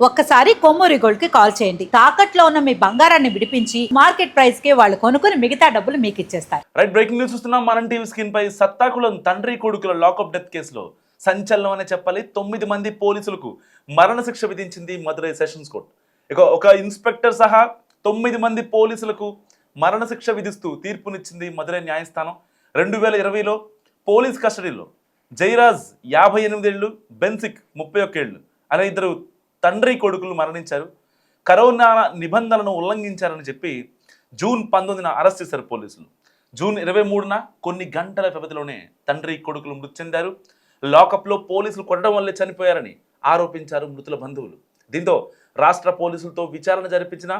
ఒక్కసారి కొమ్మూరి గోల్డ్ కి కాల్ చేయండి. తాకట్లో ఉన్న మీ బంగారాన్ని విడిపించి మార్కెట్ ప్రైస్ కి వాళ్ళు కొనుక్కుని మిగతా డబ్బులు మీకు ఇచ్చేస్తారు. రైట్, బ్రేకింగ్ న్యూస్ చూస్తున్నాం. మనం టీవీ స్క్రీన్ పై సత్తాకుళం తండ్రి కొడుకుల లాకప్ డెత్ కేసులో సంచలనం అనే చెప్పాలి. 9 మంది పోలీసులకు మరణశిక్ష విధించింది మదురై సెషన్స్ కోర్టు. ఒక ఇన్స్పెక్టర్ సహా 9 మంది పోలీసులకు మరణశిక్ష విధిస్తూ తీర్పునిచ్చింది మదురై న్యాయస్థానం. 2020లో పోలీస్ కస్టడీలో జైరాజ్ 58 ఏళ్ళు, బెన్సిక్ 31 ఏళ్ళు అనే ఇద్దరు తండ్రి కొడుకులు మరణించారు. కరోనా నిబంధనలను ఉల్లంఘించారని చెప్పి జూన్ 19న అరెస్ట్ చేశారు పోలీసులు. జూన్ 23న కొన్ని గంటల వ్యవధిలోనే తండ్రి కొడుకులు మృతి చెందారు. లాకప్లో పోలీసులు కొట్టడం వల్లే చనిపోయారని ఆరోపించారు మృతుల బంధువులు. దీంతో రాష్ట్ర పోలీసులతో విచారణ జరిపించినా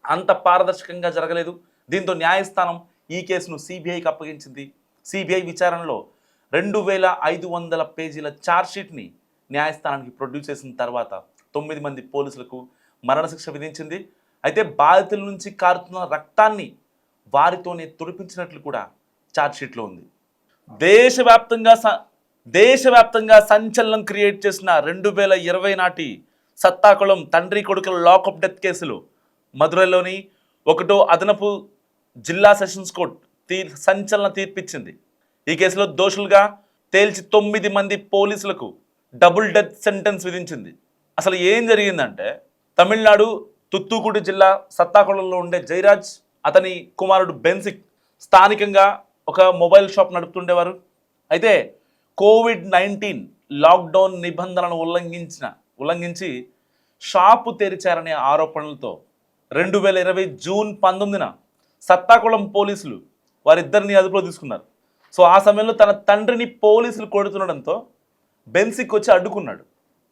అంత పారదర్శకంగా జరగలేదు. దీంతో న్యాయస్థానం ఈ కేసును సిబిఐకి అప్పగించింది. సిబిఐ విచారణలో 2500 పేజీల ఛార్జ్షీట్ని న్యాయస్థానానికి ప్రొడ్యూస్ చేసిన తర్వాత 9 మంది పోలీసులకు మరణశిక్ష విధించింది. అయితే బాధితుల నుంచి కారుతున్న రక్తాన్ని వారితోనే తుడిపించినట్లు కూడా ఛార్జ్షీట్లో ఉంది. దేశవ్యాప్తంగా సంచలనం క్రియేట్ చేసిన 2020 నాటి సత్తాకుళం తండ్రి కొడుకుల లాకప్ డెత్ కేసులో మదురైలోని 1వ అదనపు జిల్లా సెషన్స్ కోర్టు సంచలన తీర్పిచ్చింది. ఈ కేసులో దోషులుగా తేల్చి 9 మంది పోలీసులకు డబుల్ డెత్ సెంటెన్స్ విధించింది. అసలు ఏం జరిగిందంటే, తమిళనాడు తుత్తుకుడి జిల్లా సత్తాకుళంలో ఉండే జైరాజ్, అతని కుమారుడు బెన్సిక్ స్థానికంగా ఒక మొబైల్ షాప్ నడుపుతుండేవారు. అయితే కోవిడ్-19 లాక్డౌన్ నిబంధనలను ఉల్లంఘించి షాపు తెరిచారనే ఆరోపణలతో 2020 జూన్ 19న సత్తాకుళం పోలీసులు వారిద్దరిని అదుపులో తీసుకున్నారు. సో ఆ సమయంలో తన తండ్రిని పోలీసులు కొడుతుండడంతో బెన్సిక్ వచ్చి అడ్డుకున్నాడు.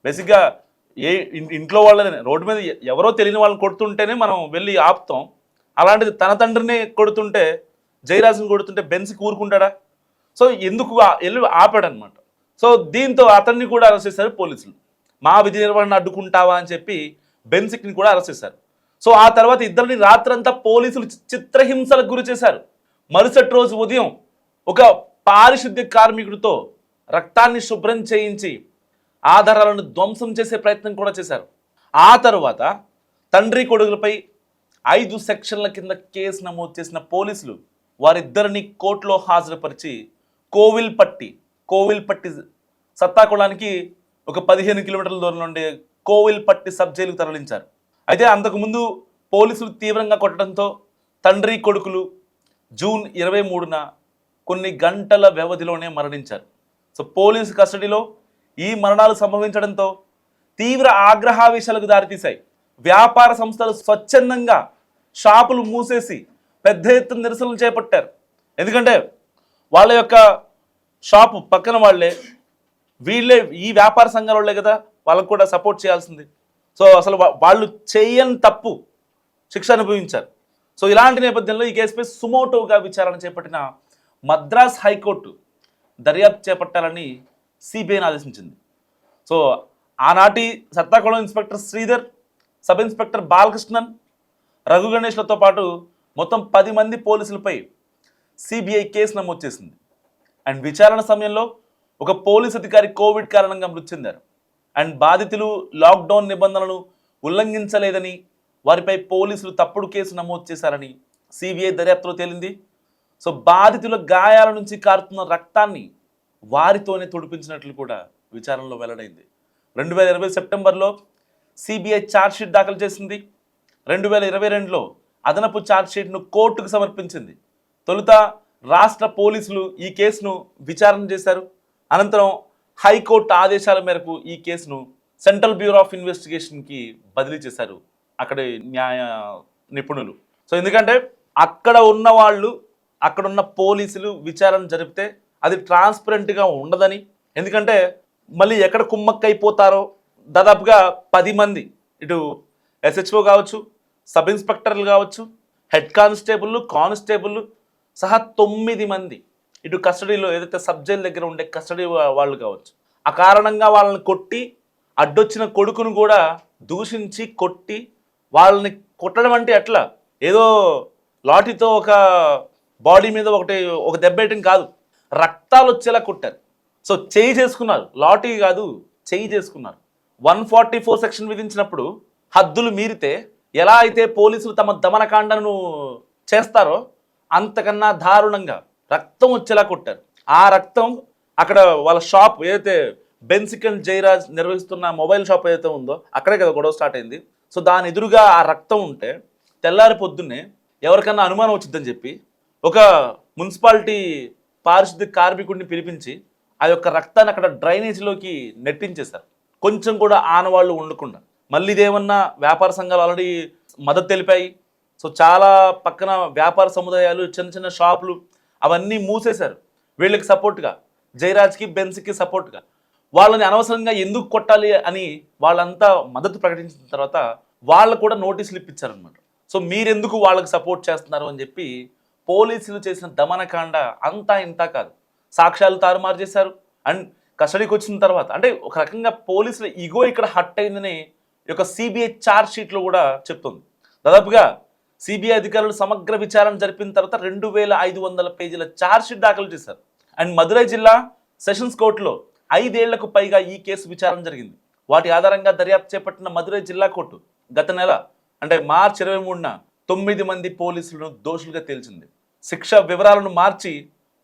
బేసిక్గా ఇంట్లో వాళ్ళని రోడ్డు మీద ఎవరో తెలియని వాళ్ళని కొడుతుంటేనే మనం వెళ్ళి ఆపుతాం. అలాంటిది తన తండ్రిని కొడుతుంటే, జైరాజ్ని కొడుతుంటే బెన్సిక్ ఊరుకుంటాడా? సో ఎందుకు వెళ్ళి ఆపాడనమాట. సో దీంతో అతన్ని కూడా అరెస్ట్ చేశారు పోలీసులు. మా విధి నిర్వహణ అడ్డుకుంటావా అని చెప్పి బెన్సిక్ని కూడా అరెస్ట్ చేశారు. సో ఆ తర్వాత ఇద్దరిని రాత్రంతా పోలీసులు చిత్రహింసలకు గురి చేశారు. మరుసటి రోజు ఉదయం ఒక పారిశుద్ధ్య కార్మికుడితో రక్తాన్ని శుభ్రం చేయించి ఆధారాలను ధ్వంసం చేసే ప్రయత్నం కూడా చేశారు. ఆ తర్వాత తండ్రి కొడుకులపై 5 సెక్షన్ల కింద కేసు నమోదు చేసిన పోలీసులు వారిద్దరిని కోర్టులో హాజరుపరిచి కోవిల్పట్టి సత్తాకుళానికి ఒక 15 కిలోమీటర్ల దూరంలో ఉండే కోవిల్పట్టి సబ్ జైలుకు తరలించారు. అయితే అంతకుముందు పోలీసులు తీవ్రంగా కొట్టడంతో తండ్రి కొడుకులు జూన్ 23న కొన్ని గంటల వ్యవధిలోనే మరణించారు. సో పోలీసు కస్టడీలో ఈ మరణాలు సంభవించడంతో తీవ్ర ఆగ్రహావేశాలకు దారితీశాయి. వ్యాపార సంస్థలు స్వచ్ఛందంగా షాపులు మూసేసి పెద్ద ఎత్తున నిరసనలు చేపట్టారు. ఎందుకంటే వాళ్ళ యొక్క షాపు పక్కన వీళ్ళే ఈ వ్యాపార సంఘాల వాళ్ళే కదా, వాళ్ళకు కూడా సపోర్ట్ చేయాల్సింది. సో అసలు వాళ్ళు చేయని తప్పు శిక్ష అనుభవించారు. సో ఇలాంటి నేపథ్యంలో ఈ కేసుపై సుమోటోగా విచారణ చేపట్టిన మద్రాస్ హైకోర్టు దర్యాప్తు చేపట్టాలని సిబిఐని ఆదేశించింది. సో ఆనాటి Sathankulam inspector Sridhar, sub inspector Balakrishnan, Raghu గణేష్లతో పాటు మొత్తం 10 మంది పోలీసులపై సిబిఐ కేసు నమోదు చేసింది. అండ్ విచారణ సమయంలో ఒక పోలీస్ అధికారి కోవిడ్ కారణంగా మృతి చెందారు. అండ్ బాధితులు లాక్డౌన్ నిబంధనలను ఉల్లంఘించలేదని, వారిపై పోలీసులు తప్పుడు కేసు నమోదు చేశారని సిబిఐ దర్యాప్తులో తేలింది. సో బాధితుల గాయాల నుంచి కారుతున్న రక్తాన్ని వారితోనే తుడిపించినట్లు కూడా విచారణలో వెల్లడైంది. 2020 సెప్టెంబర్లో సిబిఐ ఛార్జ్షీట్ దాఖలు చేసింది. 2022లో అదనపు ఛార్జ్షీట్ను కోర్టుకు సమర్పించింది. తొలుత రాష్ట్ర పోలీసులు ఈ కేసును విచారణ చేశారు. అనంతరం హైకోర్టు ఆదేశాల మేరకు ఈ కేసును సెంట్రల్ బ్యూరో ఆఫ్ ఇన్వెస్టిగేషన్కి బదిలీ చేశారు అక్కడి న్యాయ నిపుణులు. సో ఎందుకంటే అక్కడున్న పోలీసులు విచారణ జరిపితే అది ట్రాన్స్పరెంట్గా ఉండదని, ఎందుకంటే మళ్ళీ ఎక్కడ కుమ్మక్కైపోతారో దాదాపుగా 10 మంది, ఇటు ఎస్హెచ్ఓ కావచ్చు, సబ్ ఇన్స్పెక్టర్లు కావచ్చు, హెడ్ కానిస్టేబుల్ సహా 9 మంది ఇటు కస్టడీలో ఏదైతే సబ్ జైలు దగ్గర ఉండే కస్టడీ వాళ్ళు కావచ్చు. ఆ కారణంగా వాళ్ళని కొట్టి, అడ్డొచ్చిన కొడుకును కూడా దూషించి కొట్టి, వాళ్ళని కొట్టడం అంటే ఎట్లా ఏదో లాఠీతో ఒక బాడీ మీద ఒక దెబ్బేయటం కాదు, రక్తాలు వచ్చేలా కొట్టారు. సో చేయి చేసుకున్నారు, లాఠీ కాదు చేయి చేసుకున్నారు. 144 సెక్షన్ విధించినప్పుడు హద్దులు మీరితే ఎలా అయితే పోలీసులు తమ దమనకాండను చేస్తారో అంతకన్నా దారుణంగా రక్తం వచ్చేలా కొట్టారు. ఆ రక్తం అక్కడ వాళ్ళ షాప్ ఏదైతే బెన్సిక్ అండ్ జయరాజ్ నిర్వహిస్తున్న మొబైల్ షాప్ ఏదైతే ఉందో అక్కడే కదా గొడవ స్టార్ట్ అయింది. సో దాని ఎదురుగా ఆ రక్తం ఉంటే తెల్లారి పొద్దున్నే ఎవరికన్నా అనుమానం వచ్చిందని చెప్పి ఒక మున్సిపాలిటీ పారిశుద్ధ్య కార్మికుడిని పిలిపించి ఆ యొక్క రక్తాన్ని అక్కడ డ్రైనేజీలోకి నెట్టించేశారు, కొంచెం కూడా ఆనవాళ్ళు ఉండకుండా. మళ్ళీ ఇదేమన్నా వ్యాపార సంఘాలు ఆల్రెడీ మద్దతు తెలిపాయి. సో చాలా పక్కన వ్యాపార సముదాయాలు, చిన్న చిన్న షాపులు అవన్నీ మూసేశారు వీళ్ళకి సపోర్ట్గా, జయరాజ్కి బెన్స్కి సపోర్ట్గా. వాళ్ళని అనవసరంగా ఎందుకు కొట్టాలి అని వాళ్ళంతా మద్దతు ప్రకటించిన తర్వాత వాళ్ళు కూడా నోటీసులు ఇప్పించారనమాట. సో మీరెందుకు వాళ్ళకి సపోర్ట్ చేస్తున్నారు అని చెప్పి పోలీసులు చేసిన దమనకాండ అంతా ఇంతా కాదు. సాక్ష్యాలు తారుమారు చేశారు. అండ్ కస్టడీకి వచ్చిన తర్వాత అంటే ఒక రకంగా పోలీసుల ఈగో ఇక్కడ హట్ అయిందని ఈ యొక్క సిబిఐ ఛార్జ్ షీట్లో కూడా చెప్తుంది. దాదాపుగా సిబిఐ అధికారులు సమగ్ర విచారణ జరిపిన తర్వాత 2500 పేజీల ఛార్జ్ షీట్ దాఖలు చేశారు. అండ్ మదురై జిల్లా సెషన్స్ కోర్టులో 5 ఏళ్లకు పైగా ఈ కేసు విచారణ జరిగింది. వాటి ఆధారంగా దర్యాప్తు చేపట్టిన మదురై జిల్లా కోర్టు గత నెల అంటే మార్చి 23న 9 మంది పోలీసులను దోషులుగా తేల్చింది. శిక్ష వివరాలను మార్చి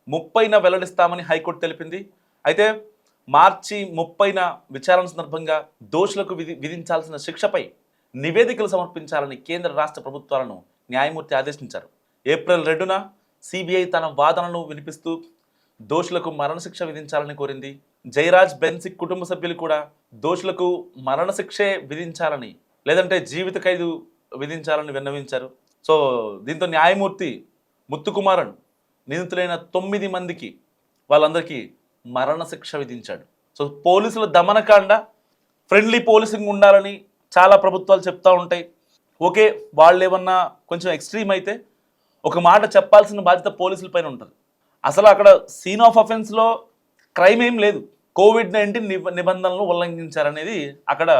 30న వెల్లడిస్తామని హైకోర్టు తెలిపింది. అయితే మార్చి 30న విచారణ సందర్భంగా దోషులకు విధించాల్సిన శిక్షపై నివేదికలు సమర్పించాలని కేంద్ర రాష్ట్ర ప్రభుత్వాలను న్యాయమూర్తి ఆదేశించారు. ఏప్రిల్ 2న సిబిఐ తన వాదనను వినిపిస్తూ దోషులకు మరణశిక్ష విధించాలని కోరింది. జయరాజ్ బెన్సిక్ కుటుంబ సభ్యులు కూడా దోషులకు మరణశిక్షే విధించాలని లేదంటే జీవిత ఖైదు విధించాలని విన్నవించారు. సో దీంతో న్యాయమూర్తి ముత్తుకుమారన్ నిందితులైన 9 మందికి వాళ్ళందరికీ మరణశిక్ష విధించాడు. సో పోలీసుల దమనకాండ, ఫ్రెండ్లీ పోలీసింగ్ ఉండాలని చాలా ప్రభుత్వాలు చెప్తూ ఉంటాయి. ఓకే, వాళ్ళు ఏమన్నా కొంచెం ఎక్స్ట్రీమ్ అయితే ఒక మాట చెప్పాల్సిన బాధ్యత పోలీసుల పైన ఉంటుంది. అసలు అక్కడ సీన్ ఆఫ్ అఫెన్స్లో క్రైమ్ ఏం లేదు, కోవిడ్-19 నిబంధనలను ఉల్లంఘించారనేది అక్కడ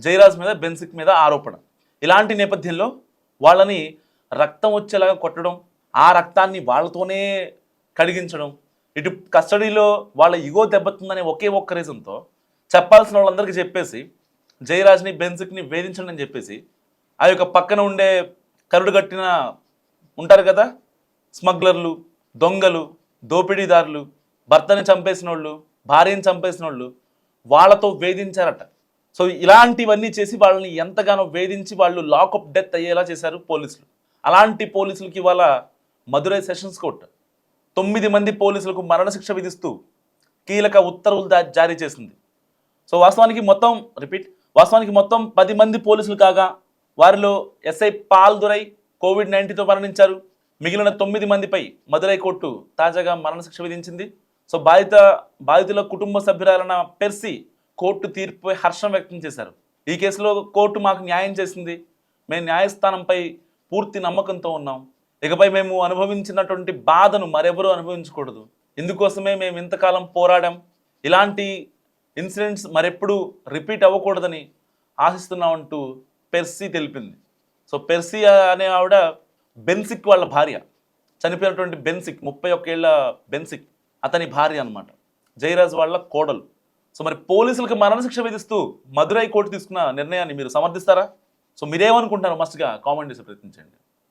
జయరాజ్ మీద బెన్సిక్ మీద ఆరోపణ. ఇలాంటి నేపథ్యంలో వాళ్ళని రక్తం వచ్చేలాగా కొట్టడం, ఆ రక్తాన్ని వాళ్ళతోనే కడిగించడం, ఇటు కస్టడీలో వాళ్ళ ఇగో దెబ్బతుందనే ఒకే ఒక్క రీజన్తో చెప్పాల్సిన వాళ్ళందరికీ చెప్పేసి జయరాజ్ని బెన్సిక్ని వేధించండి అని చెప్పేసి ఆ యొక్క పక్కన ఉండే కరుడు కట్టిన ఉంటారు కదా స్మగ్లర్లు, దొంగలు, దోపిడీదారులు, భర్తని చంపేసిన వాళ్ళు, భార్యని చంపేసిన వాళ్ళు వాళ్ళతో వేధించారట. సో ఇలాంటివన్నీ చేసి వాళ్ళని ఎంతగానో వేధించి వాళ్ళు లాకప్ డెత్ అయ్యేలా చేశారు పోలీసులు. అలాంటి పోలీసులకి ఇవాళ మదురై సెషన్స్ కోర్టు 9 మంది పోలీసులకు మరణశిక్ష విధిస్తూ కీలక ఉత్తర్వులు జారీ చేసింది. సో వాస్తవానికి మొత్తం 10 మంది పోలీసులు కాగా వారిలో ఎస్ఐ పాల్దురై కోవిడ్-19తో మరణించారు. మిగిలిన 9 మందిపై మదురై కోర్టు తాజాగా మరణశిక్ష విధించింది. సో బాధితుల కుటుంబ సభ్యురాలైన పెర్సీ కోర్టు తీర్పుపై హర్షం వ్యక్తం చేశారు. ఈ కేసులో కోర్టు మాకు న్యాయం చేసింది, మేము న్యాయస్థానంపై పూర్తి నమ్మకంతో ఉన్నాం, ఇకపై మేము అనుభవించినటువంటి బాధను మరెవరూ అనుభవించకూడదు, ఇందుకోసమే మేము ఇంతకాలం పోరాడాం, ఇలాంటి ఇన్సిడెంట్స్ మరెప్పుడు రిపీట్ అవ్వకూడదని ఆశిస్తున్నామంటూ పెర్సీ తెలిపింది. సో పెర్సీ అనే ఆవిడ బెన్సిక్ వాళ్ళ భార్య, చనిపోయినటువంటి బెన్సిక్ 31 ఏళ్ల బెన్సిక్ అతని భార్య అనమాట, జయరాజ్ వాళ్ళ కోడలు. సో మరి పోలీసులకు మరణశిక్ష విధిస్తూ మదురై కోర్టు తీసుకున్న నిర్ణయాన్ని మీరు సమర్థిస్తారా? సో మీరేమనుకుంటారో మస్ట్గా కామెంట్ చేసి ప్రయత్నించండి.